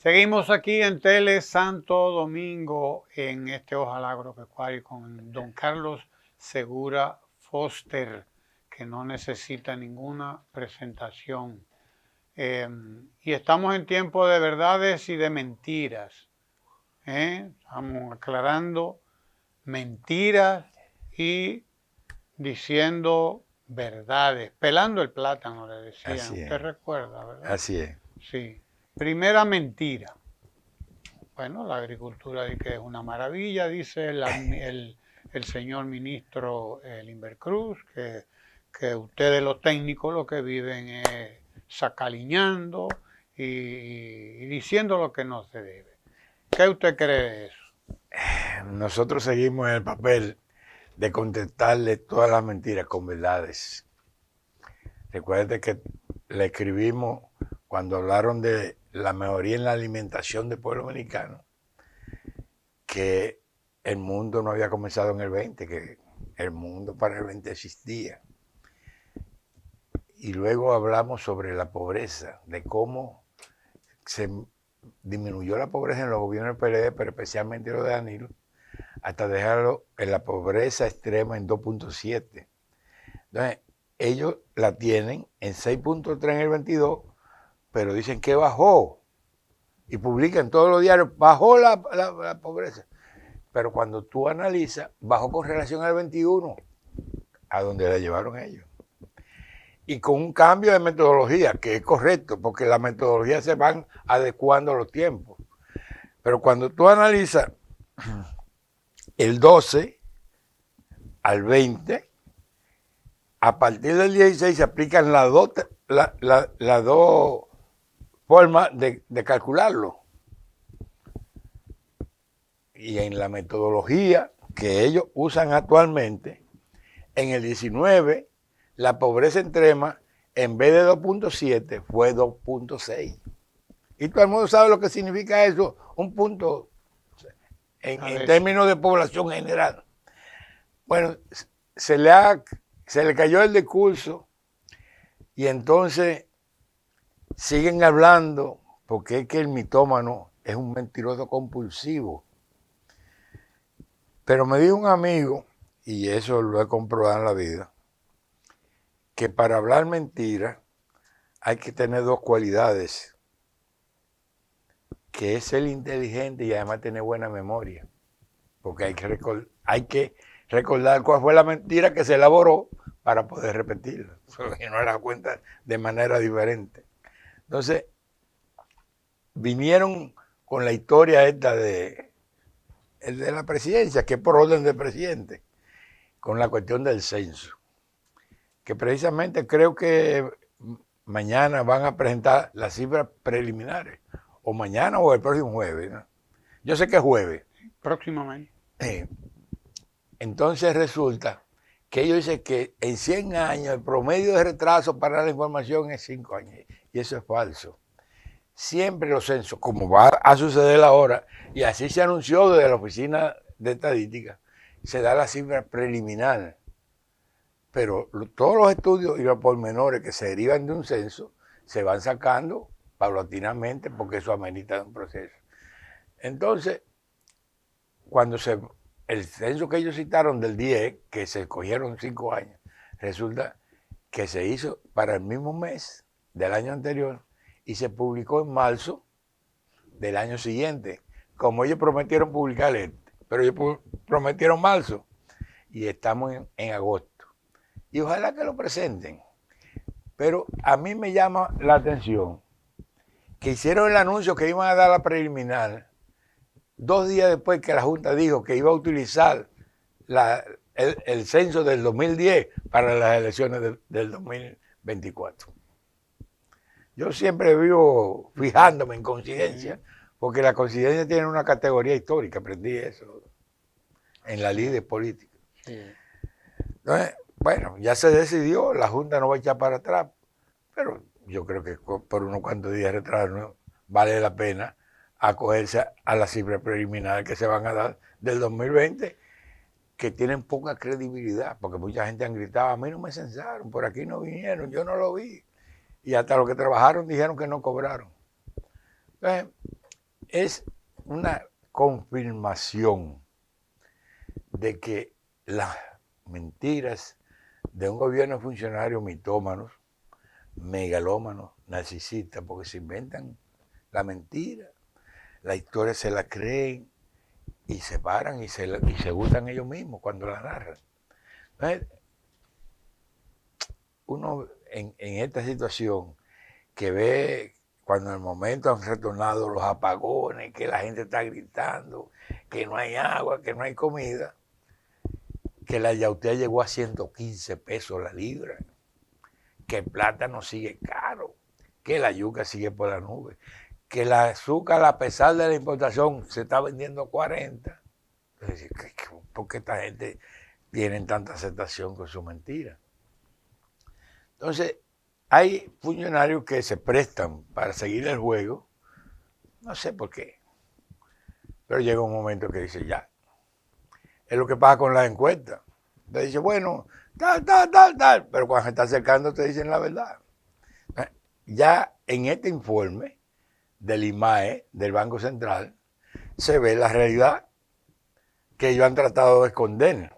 Seguimos aquí en Tele Santo Domingo en este Ojalá Agropecuario con don Carlos Segura Foster, que no necesita ninguna presentación. Y estamos en tiempo de verdades y de mentiras. Estamos aclarando mentiras y diciendo verdades. Pelando el plátano, le decían. Así Usted es. recuerda, ¿verdad? Así es. Sí. Primera mentira. Bueno, la agricultura dice que es una maravilla, dice el señor ministro Limber Cruz, que ustedes los técnicos lo que viven es sacaliñando y diciendo lo que no se debe. ¿Qué usted cree de eso? Nosotros seguimos en el papel de contestarle todas las mentiras con verdades. Recuerde que le escribimos cuando hablaron de la mejoría en la alimentación del pueblo dominicano, que el mundo no había comenzado en el 20, que el mundo para el 20 existía. Y luego hablamos sobre la pobreza, de cómo se disminuyó la pobreza en los gobiernos del PLD, pero especialmente los de Danilo, hasta dejarlo en la pobreza extrema en 2.7. Entonces, ellos la tienen en 6.3 en el 22, pero dicen que bajó. Y publican todos los diarios, bajó la pobreza. Pero cuando tú analizas, bajó con relación al 21, a donde la llevaron ellos. Y con un cambio de metodología, que es correcto, porque las metodologías se van adecuando a los tiempos. Pero cuando tú analizas el 12 al 20, a partir del 16 se aplican las dos formas de calcularlo. Y en la metodología que ellos usan actualmente, en el 19, la pobreza extrema, en vez de 2.7, fue 2.6. Y todo el mundo sabe lo que significa eso, un punto en términos de población general. Bueno, se le cayó el discurso y entonces siguen hablando, porque es que el mitómano es un mentiroso compulsivo. Pero me dijo un amigo, y eso lo he comprobado en la vida, que para hablar mentira hay que tener dos cualidades, que es ser inteligente y además tener buena memoria, porque hay que recordar cuál fue la mentira que se elaboró para poder repetirla, y no la cuenta de manera diferente. Entonces, vinieron con la historia esta de la presidencia, que es por orden del presidente, con la cuestión del censo, que precisamente creo que mañana van a presentar las cifras preliminares, o mañana o el próximo jueves, ¿no? Yo sé que es jueves. Próximamente. Entonces resulta que ellos dicen que en 100 años el promedio de retraso para la información es 5 años, y eso es falso. Siempre los censos, como va a suceder ahora, y así se anunció desde la Oficina de Estadística, se da la cifra preliminar. Pero todos los estudios y los pormenores que se derivan de un censo se van sacando paulatinamente porque eso amerita un proceso. Entonces, cuando el censo que ellos citaron del 10, que se escogieron 5 años, resulta que se hizo para el mismo mes del año anterior y se publicó en marzo del año siguiente, como ellos prometieron publicar pero ellos prometieron marzo y estamos en agosto. Y ojalá que lo presenten. Pero a mí me llama la atención que hicieron el anuncio que iban a dar la preliminar 2 días después que la Junta dijo que iba a utilizar el censo del 2010 para las elecciones del 2024. Yo siempre vivo fijándome en coincidencia, porque la coincidencia tiene una categoría histórica, aprendí eso en la ley de política. Entonces, bueno, ya se decidió, la Junta no va a echar para atrás, pero yo creo que por unos cuantos días de retraso no vale la pena acogerse a las cifras preliminares que se van a dar del 2020, que tienen poca credibilidad, porque mucha gente han gritado, a mí no me censaron, por aquí no vinieron, yo no lo vi. Y hasta los que trabajaron dijeron que no cobraron. Entonces, es una confirmación de que las mentiras de un gobierno de funcionarios mitómanos, megalómanos, narcisistas, porque se inventan la mentira, la historia se la creen y se paran y se gustan ellos mismos cuando la narran. Entonces, uno en esta situación que ve cuando en el momento han retornado los apagones, que la gente está gritando, que no hay agua, que no hay comida, que la yautía llegó a 115 pesos la libra, que el plátano sigue caro, que la yuca sigue por la nube, que el azúcar, a pesar de la importación, se está vendiendo 40. Entonces, ¿por qué esta gente tiene tanta aceptación con su mentira? Entonces, hay funcionarios que se prestan para seguir el juego, no sé por qué, pero llega un momento que dice ya. Es lo que pasa con las encuestas. Te dice, bueno, tal, pero cuando se está acercando te dicen la verdad. Ya en este informe del IMAE, del Banco Central, se ve la realidad que ellos han tratado de esconder.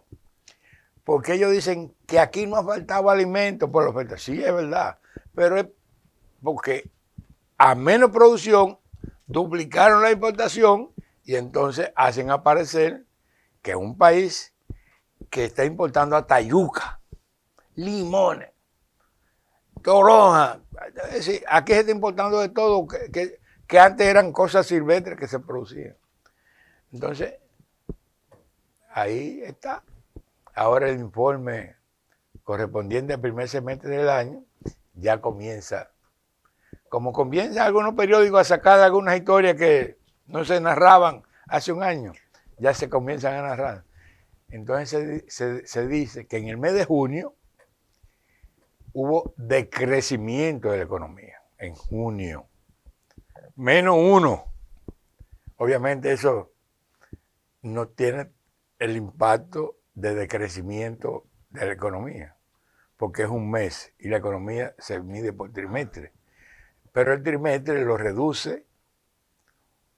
Porque ellos dicen que aquí no ha faltado alimento por la oferta. Sí, es verdad, pero es porque a menos producción duplicaron la importación y entonces hacen aparecer que un país que está importando hasta yuca, limones, toronja, es decir, aquí se está importando de todo que antes eran cosas silvestres que se producían. Entonces, ahí está. Ahora el informe correspondiente al primer semestre del año ya comienza, como comienzan algunos periódicos a sacar algunas historias que no se narraban hace un año, ya se comienzan a narrar. Entonces se dice que en el mes de junio hubo decrecimiento de la economía, en junio, -1. Obviamente eso no tiene el impacto de decrecimiento de la economía, porque es un mes y la economía se mide por trimestre. Pero el trimestre lo reduce,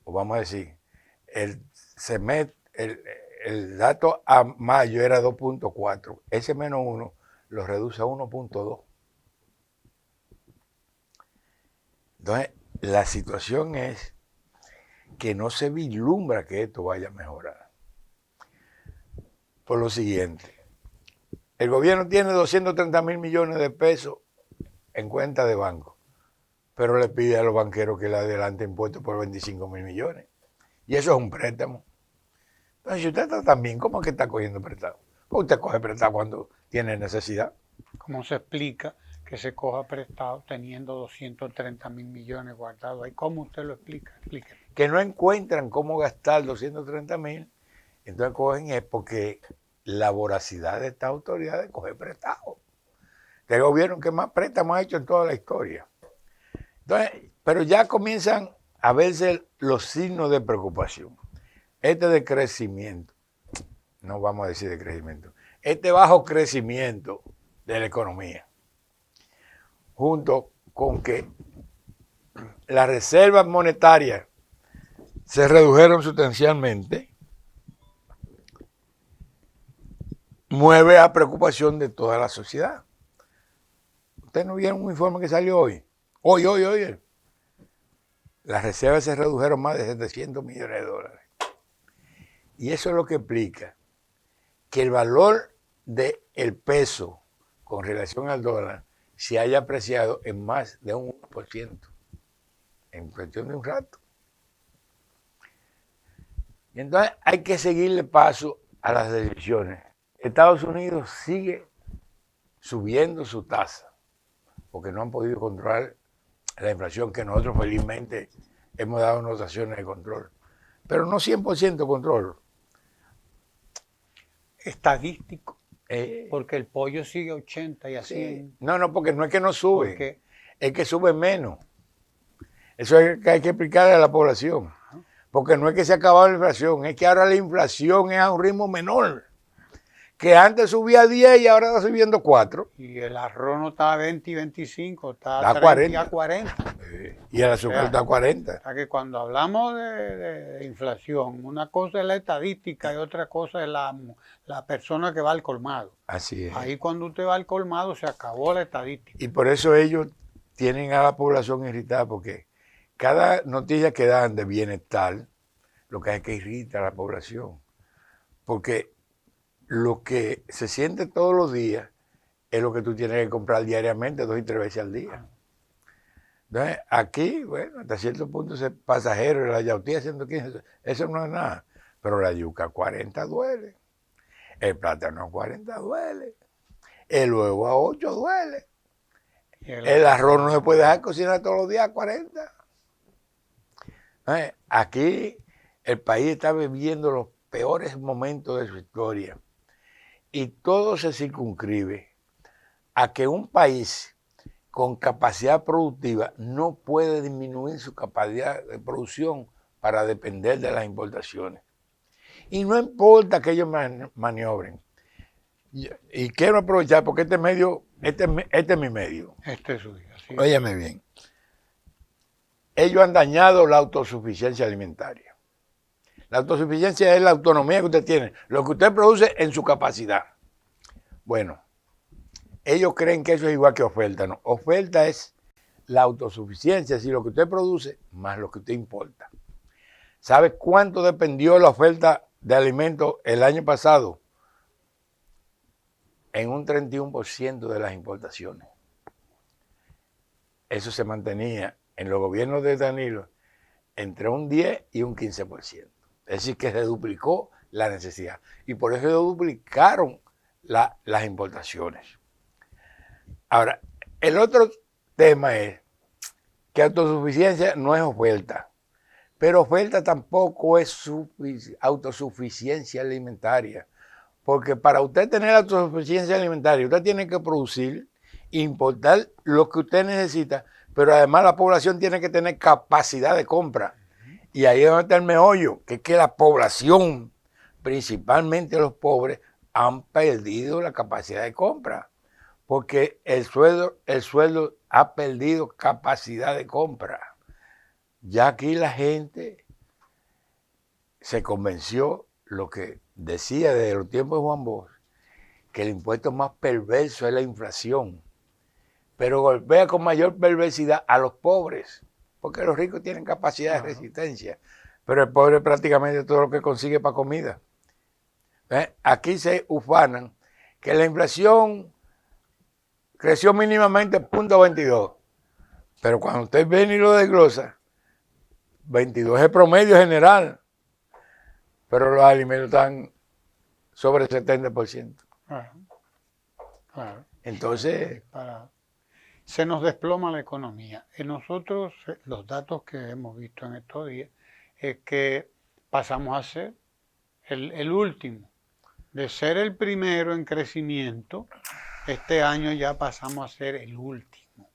o vamos a decir, el dato a mayo era 2.4, ese -1 lo reduce a 1.2. Entonces, la situación es que no se vislumbra que esto vaya a mejorar. Por lo siguiente, el gobierno tiene 230.000 millones de pesos en cuenta de banco, pero le pide a los banqueros que le adelanten impuestos por 25.000 millones. Y eso es un préstamo. Entonces, si usted está tan bien, ¿cómo es que está cogiendo prestado? Pues usted coge prestado cuando tiene necesidad. ¿Cómo se explica que se coja prestado teniendo 230.000 millones guardados ahí? ¿Cómo usted lo explica? Explíqueme. Que no encuentran cómo gastar 230.000, entonces cogen es porque la voracidad de esta autoridad de coger prestado. Este gobierno que más préstamos ha hecho en toda la historia. Entonces, pero ya comienzan a verse los signos de preocupación. Este decrecimiento, no vamos a decir decrecimiento, este bajo crecimiento de la economía, junto con que las reservas monetarias se redujeron sustancialmente, mueve a preocupación de toda la sociedad. ¿Ustedes no vieron un informe que salió hoy? Hoy. Las reservas se redujeron más de 700 millones de dólares. Y eso es lo que explica que el valor del peso con relación al dólar se haya apreciado en más de un 1% en cuestión de un rato. Y entonces hay que seguirle paso a las decisiones. Estados Unidos sigue subiendo su tasa porque no han podido controlar la inflación, que nosotros felizmente hemos dado notaciones de control, pero no 100% control. Estadístico, porque el pollo sigue a 80 y así. Sí. No, porque no es que no sube, es que sube menos. Eso es que hay que explicarle a la población, porque no es que se ha acabado la inflación, es que ahora la inflación es a un ritmo menor, que antes subía a 10 y ahora está subiendo 4. Y el arroz no está a 20 y 25, está a 30 y a 40. Y el azúcar está a 40. O sea que cuando hablamos de inflación, una cosa es la estadística y otra cosa es la persona que va al colmado. Así es. Ahí cuando usted va al colmado se acabó la estadística. Y por eso ellos tienen a la población irritada, porque cada noticia que dan de bienestar, lo que hay que irrita a la población. Porque lo que se siente todos los días es lo que tú tienes que comprar diariamente, 2 y 3 veces al día. Entonces, aquí, bueno, hasta cierto punto ese pasajero, la yautía 115, eso no es nada. Pero la yuca 40 duele. El plátano a 40 duele. El huevo a 8 duele. El arroz no se puede dejar cocinar todos los días a 40. Aquí el país está viviendo los peores momentos de su historia. Y todo se circunscribe a que un país con capacidad productiva no puede disminuir su capacidad de producción para depender de las importaciones. Y no importa que ellos maniobren. Y quiero aprovechar porque este es mi medio. Este es suyo. Sí. Óyeme bien. Ellos han dañado la autosuficiencia alimentaria. La autosuficiencia es la autonomía que usted tiene, lo que usted produce en su capacidad. Bueno, ellos creen que eso es igual que oferta, ¿no? Oferta es la autosuficiencia, es decir, lo que usted produce más lo que usted importa. ¿Sabe cuánto dependió la oferta de alimentos el año pasado? En un 31% de las importaciones. Eso se mantenía en los gobiernos de Danilo entre un 10 y un 15%. Es decir, que se duplicó la necesidad. Y por eso se duplicaron las importaciones. Ahora, el otro tema es que autosuficiencia no es oferta, pero oferta tampoco es autosuficiencia alimentaria, porque para usted tener autosuficiencia alimentaria, usted tiene que producir, importar lo que usted necesita, pero además la población tiene que tener capacidad de compra. Y ahí es donde está el meollo, que es que la población, principalmente los pobres, han perdido la capacidad de compra, porque el sueldo ha perdido capacidad de compra. Ya aquí la gente se convenció, lo que decía desde los tiempos de Juan Bosch, que el impuesto más perverso es la inflación, pero golpea con mayor perversidad a los pobres, porque los ricos tienen capacidad de resistencia, pero el pobre prácticamente todo lo que consigue para comida. Aquí se ufanan que la inflación creció mínimamente 0.22, pero cuando usted viene y lo desglosa, 22 es el promedio general, pero los alimentos están sobre el 70%. Claro. Entonces, se nos desploma la economía. Y nosotros, los datos que hemos visto en estos días, es que pasamos a ser el último. De ser el primero en crecimiento, este año ya pasamos a ser el último.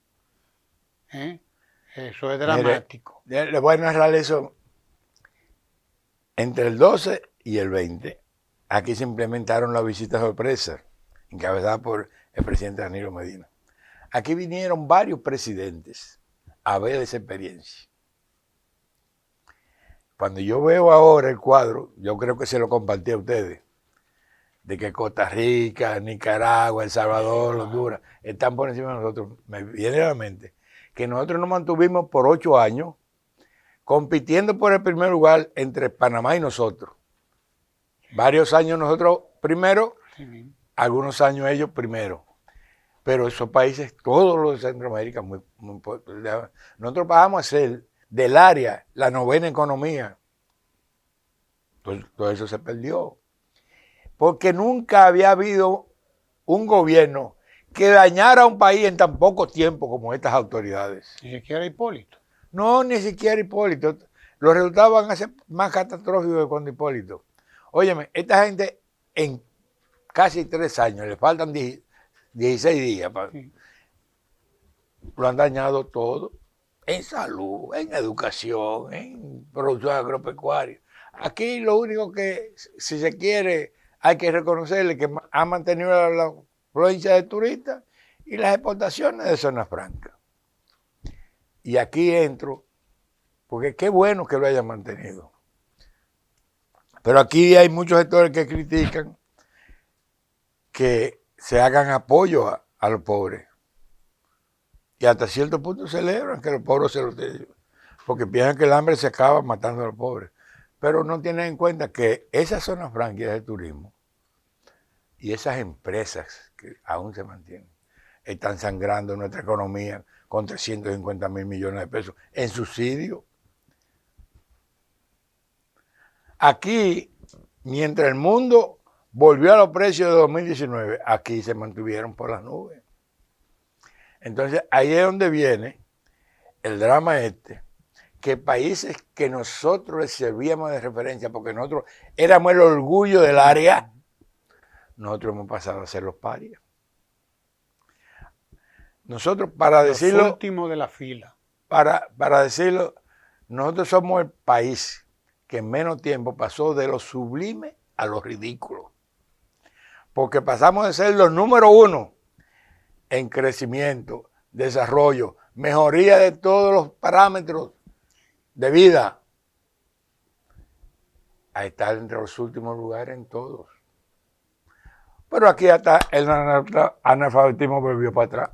Eso es dramático. Mire, le voy a narrar eso. Entre el 12 y el 20, aquí se implementaron las visitas sorpresas, encabezadas por el presidente Danilo Medina. Aquí vinieron varios presidentes a ver esa experiencia. Cuando yo veo ahora el cuadro, yo creo que se lo compartí a ustedes, de que Costa Rica, Nicaragua, El Salvador, Honduras, están por encima de nosotros. Me viene a la mente que nosotros nos mantuvimos por 8 años compitiendo por el primer lugar entre Panamá y nosotros. Varios años nosotros primero, algunos años ellos primero. Pero esos países, todos los de Centroamérica, nosotros pasamos a ser del área la 9ª economía. Entonces, todo eso se perdió. Porque nunca había habido un gobierno que dañara a un país en tan poco tiempo como estas autoridades. Ni siquiera Hipólito. No, ni siquiera Hipólito. Los resultados van a ser más catastróficos que con Hipólito. Óyeme, esta gente en casi 3 años, le faltan 16 días, lo han dañado todo, en salud, en educación, en producción agropecuaria. Aquí lo único que, si se quiere, hay que reconocerle que ha mantenido la afluencia de turistas y las exportaciones de zona franca. Y aquí entro, porque qué bueno que lo hayan mantenido. Pero aquí hay muchos sectores que critican que se hagan apoyo a los pobres. Y hasta cierto punto celebran que los pobres se los den, porque piensan que el hambre se acaba matando a los pobres. Pero no tienen en cuenta que esas zonas franquias del turismo y esas empresas que aún se mantienen están sangrando nuestra economía con 350.000 millones de pesos en subsidio. Aquí, mientras el mundo volvió a los precios de 2019, aquí se mantuvieron por las nubes. Entonces, ahí es donde viene el drama que países que nosotros les servíamos de referencia, porque nosotros éramos el orgullo del área, nosotros hemos pasado a ser los parias. Nosotros, para decirlo... Los últimos de la fila. Para decirlo, nosotros somos el país que en menos tiempo pasó de lo sublime a lo ridículo. Porque pasamos de ser los número 1 en crecimiento, desarrollo, mejoría de todos los parámetros de vida, a estar entre los últimos lugares en todos. Pero aquí hasta el analfabetismo volvió para atrás.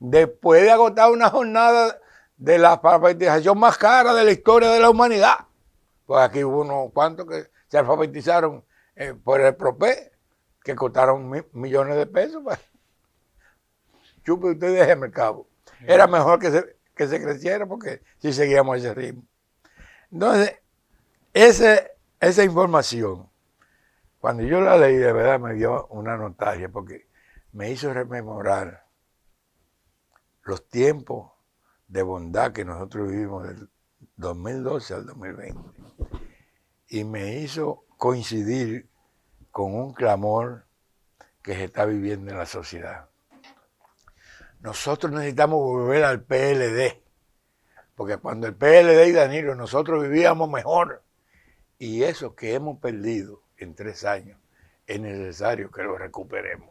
Después de agotar una jornada de la alfabetización más cara de la historia de la humanidad, pues aquí hubo unos cuantos que se alfabetizaron por el PROPE, que costaron millones de pesos. Pues. Chupe usted deje el mercado. Era mejor que se creciera, porque si seguíamos ese ritmo. Entonces, esa información, cuando yo la leí, de verdad me dio una nostalgia, porque me hizo rememorar los tiempos de bondad que nosotros vivimos del 2012 al 2020. Y me hizo coincidir con un clamor que se está viviendo en la sociedad. Nosotros necesitamos volver al PLD, porque cuando el PLD y Danilo nosotros vivíamos mejor, y eso que hemos perdido en 3 años, es necesario que lo recuperemos.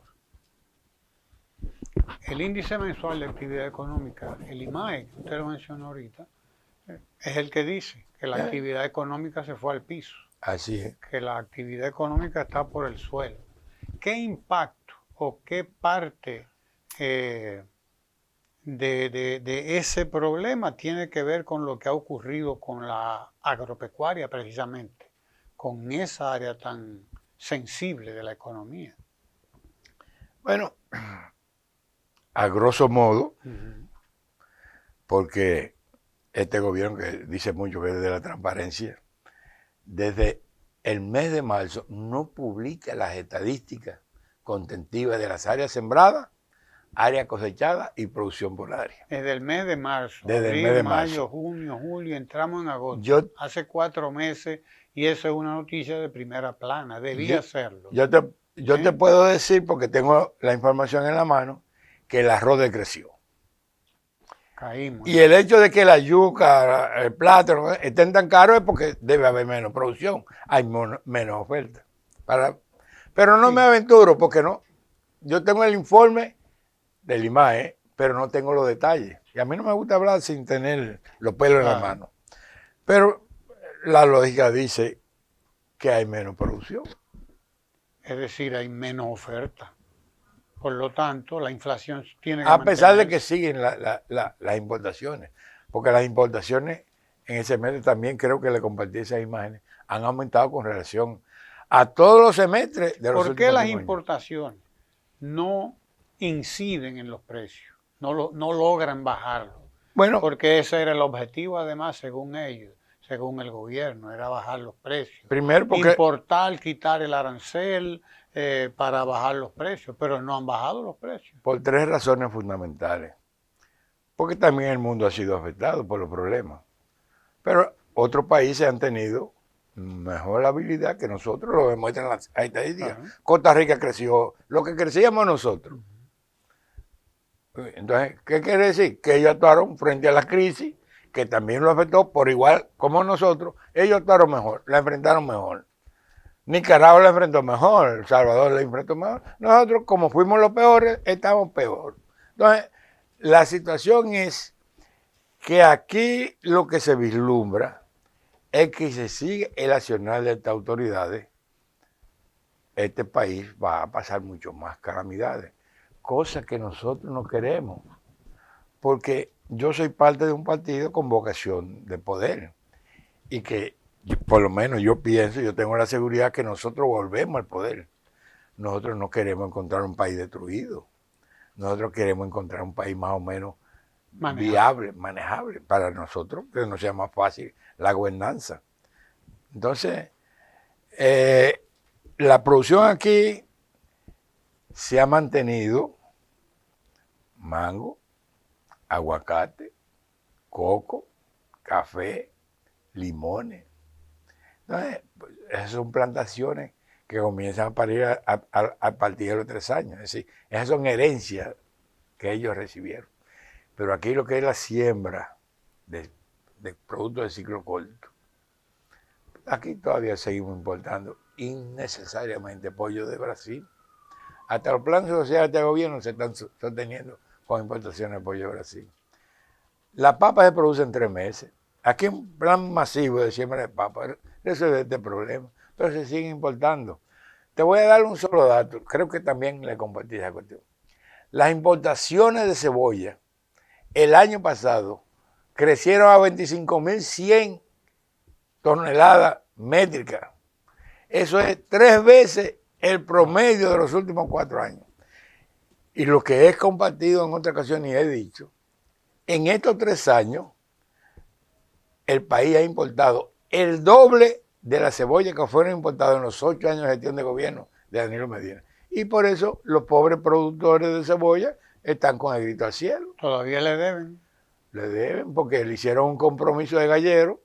El índice mensual de actividad económica, el IMAE, que usted lo mencionó ahorita, es el que dice que la actividad económica se fue al piso. Así es. Que la actividad económica está por el suelo. ¿Qué impacto o qué parte de ese problema tiene que ver con lo que ha ocurrido con la agropecuaria precisamente, con esa área tan sensible de la economía? Bueno, a grosso modo, porque este gobierno que dice mucho que es de la transparencia, desde el mes de marzo no publica las estadísticas contentivas de las áreas sembradas, área cosechada y producción por área. Desde el mes de marzo. Desde abril, el mes de mayo, marzo. junio, julio, entramos en agosto. Hace 4 meses, y eso es una noticia de primera plana. Debía serlo. Yo te puedo decir, porque tengo la información en la mano, que el arroz decreció. Caímos. Y el hecho de que la yuca, el plátano estén tan caros es porque debe haber menos producción, hay menos oferta. Pero no me aventuro, porque no. Yo tengo el informe del IMAE, pero no tengo los detalles. Y a mí no me gusta hablar sin tener los pelos en la mano. Pero la lógica dice que hay menos producción. Es decir, hay menos oferta. Por lo tanto, la inflación tiene que a pesar de que mantenerse. siguen las importaciones, porque las importaciones en ese mes también creo que le compartí esas imágenes, han aumentado con relación a todos los semestres de los ¿Por qué las años. importaciones no inciden en los precios? No logran bajarlo. Bueno, Porque ese era el objetivo, además, según ellos, según el gobierno, era bajar los precios. primero porque Importar, quitar el arancel para bajar los precios, pero no han bajado los precios. por 3 razones fundamentales. Porque también el mundo ha sido afectado por los problemas. Pero otros países han tenido mejor habilidad que nosotros, lo demuestran las estadísticas. Costa Rica creció lo que crecíamos nosotros. Entonces, ¿qué quiere decir? Que ellos actuaron frente a la crisis, que también lo afectó por igual como nosotros. Ellos actuaron mejor, la enfrentaron mejor. Nicaragua la enfrentó mejor, El Salvador la enfrentó mejor. Nosotros, como fuimos los peores, estamos peor. Entonces, la situación es que aquí lo que se vislumbra es que si se sigue el accionar de estas autoridades, este país va a pasar mucho más calamidades, cosas que nosotros no queremos, porque yo soy parte de un partido con vocación de poder y que por lo menos yo pienso, yo tengo la seguridad que nosotros volvemos al poder. Nosotros no queremos encontrar un país destruido, nosotros queremos encontrar un país más o menos viable, manejable para nosotros, que nos sea más fácil la gobernanza. Entonces, la producción aquí se ha mantenido: mango, aguacate, coco, café, limones. Entonces, pues, esas son plantaciones que comienzan a parir a partir de los 3 años. Es decir, esas son herencias que ellos recibieron. Pero aquí lo que es la siembra de productos de ciclo corto, aquí todavía seguimos importando innecesariamente pollo de Brasil. Hasta los planes sociales de gobierno se están sosteniendo con importaciones de pollo de Brasil. La papa se produce en 3 meses. Aquí hay un plan masivo de siembra de papa resuelve este problema, pero se sigue importando. Te voy a dar un solo dato, creo que también le compartí esa cuestión. Las importaciones de cebolla el año pasado crecieron a 25.100 toneladas métricas. Eso es 3 veces el promedio de los últimos 4 años. Y lo que he compartido en otra ocasión y he dicho, en estos 3 años, el país ha importado el doble de la cebolla que fueron importadas en los 8 años de gestión de gobierno de Danilo Medina. Y por eso los pobres productores de cebolla están con el grito al cielo. Todavía le deben. Le deben porque le hicieron un compromiso de gallero,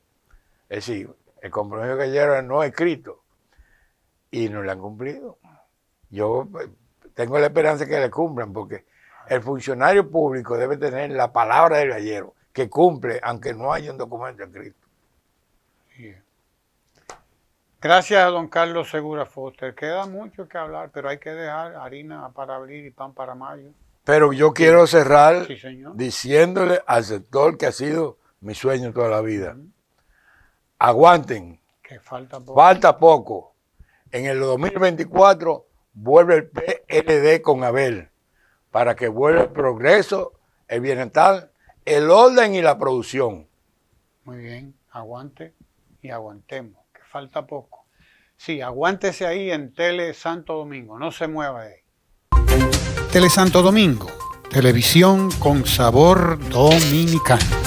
es decir, el compromiso de gallero no escrito, y no le han cumplido. Yo tengo la esperanza que le cumplan, porque el funcionario público debe tener la palabra del gallero, que cumple, aunque no haya un documento escrito. Sí. Gracias a don Carlos Segura Foster. Queda mucho que hablar, pero hay que dejar harina para abril y pan para mayo. Pero yo quiero cerrar Sí, señor. diciéndole al sector que ha sido mi sueño toda la vida: aguanten, Que falta poco. falta poco. En el 2024 vuelve el PLD con Abel, para que vuelva el progreso, el bienestar, el orden y la producción. Muy bien, aguante y aguantemos, que falta poco. Sí, aguántese ahí en Tele Santo Domingo, no se mueva de ahí. Tele Santo Domingo, televisión con sabor dominicano.